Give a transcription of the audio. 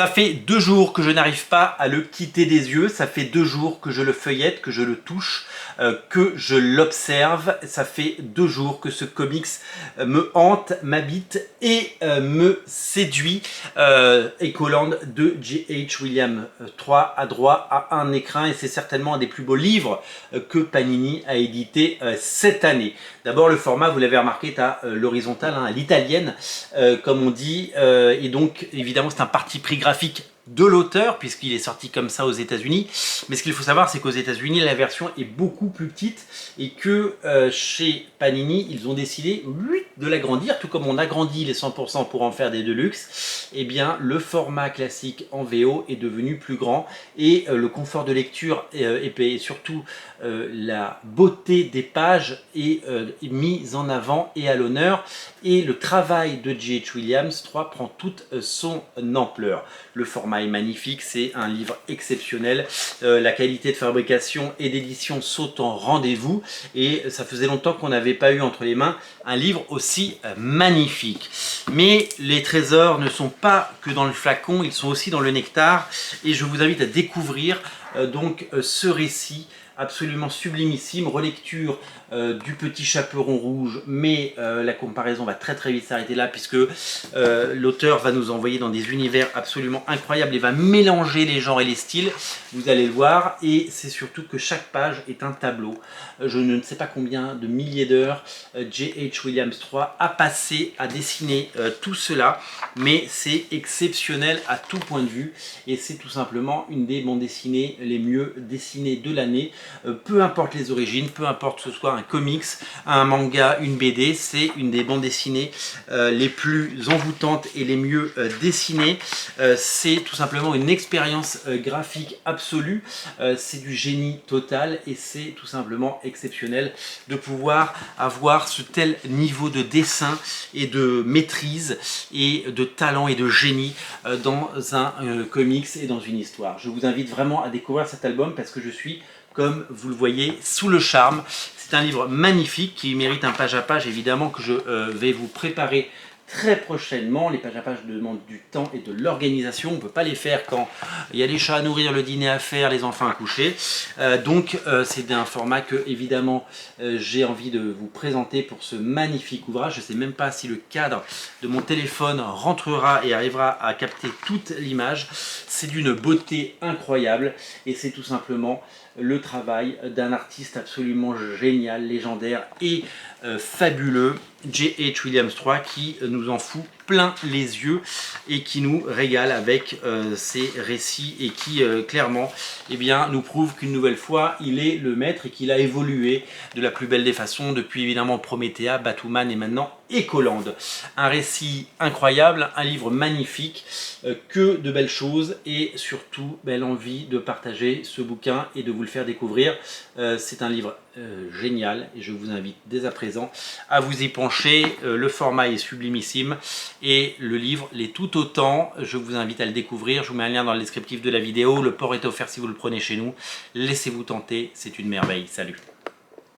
Ça fait 2 jours que je n'arrive pas à le quitter des yeux, ça fait 2 jours que je le feuillette, que je le touche, que je l'observe. Ça fait 2 jours que ce comics me hante, m'habite et me séduit. Echoland de J.H. Williams 3 a droit à un écrin et c'est certainement un des plus beaux livres que Panini a édité cette année. D'abord le format, vous l'avez remarqué, est à l'horizontale, à l'italienne comme on dit, et donc évidemment c'est un parti pris graphique de l'auteur puisqu'il est sorti comme ça aux États-Unis. Mais ce qu'il faut savoir, c'est qu'aux États-Unis la version est beaucoup plus petite et que chez Panini ils ont décidé de l'agrandir, tout comme on agrandit les 100% pour en faire des deluxe. Et bien le format classique en VO est devenu plus grand et le confort de lecture et surtout la beauté des pages est mise en avant et à l'honneur, et le travail de J.H. Williams 3 prend toute son ampleur. Le format est magnifique, c'est un livre exceptionnel, la qualité de fabrication et d'édition saute en rendez-vous et ça faisait longtemps qu'on n'avait pas eu entre les mains un livre aussi magnifique. Mais les trésors ne sont pas que dans le flacon, ils sont aussi dans le nectar et je vous invite à découvrir donc ce récit absolument sublimissime, relecture du Petit Chaperon Rouge, mais la comparaison va très vite s'arrêter là puisque l'auteur va nous envoyer dans des univers absolument incroyables et va mélanger les genres et les styles, vous allez le voir, et c'est surtout que chaque page est un tableau. Je ne sais pas combien de milliers d'heures J.H. Williams 3 a passé à dessiner tout cela, mais c'est exceptionnel à tout point de vue et c'est tout simplement une des bandes dessinées les mieux dessinées de l'année. Peu importe les origines, peu importe que ce soit un comics, un manga, une BD, c'est une des bandes dessinées les plus envoûtantes et les mieux dessinées. C'est tout simplement une expérience graphique absolue, c'est du génie total et c'est tout simplement exceptionnel de pouvoir avoir ce tel niveau de dessin et de maîtrise et de talent et de génie dans un comics et dans une histoire. Je vous invite vraiment à découvrir cet album parce que je suis, comme vous le voyez, sous le charme. C'est un livre magnifique qui mérite un page à page évidemment que je vais vous préparer très prochainement. Les pages à pages demandent du temps et de l'organisation. On ne peut pas les faire quand il y a les chats à nourrir, le dîner à faire, les enfants à coucher. Donc c'est un format que évidemment j'ai envie de vous présenter pour ce magnifique ouvrage. Je ne sais même pas si le cadre de mon téléphone rentrera et arrivera à capter toute l'image. C'est d'une beauté incroyable et c'est tout simplement le travail d'un artiste absolument génial, légendaire et fabuleux, J.H. Williams 3, qui nous en fout plein les yeux et qui nous régale avec ses récits et qui clairement eh bien, nous prouve qu'une nouvelle fois il est le maître et qu'il a évolué de la plus belle des façons depuis évidemment Promethea, Batwoman et maintenant Echoland. Un récit incroyable, un livre magnifique, que de belles choses et surtout belle envie de partager ce bouquin et de vous le faire découvrir. C'est un livre génial et je vous invite dès à présent à vous y pencher. Le format est sublimissime et le livre l'est tout autant. Je vous invite à le découvrir. Je vous mets un lien dans le descriptif de la vidéo. Le port est offert si vous le prenez chez nous. Laissez-vous tenter, c'est une merveille. Salut!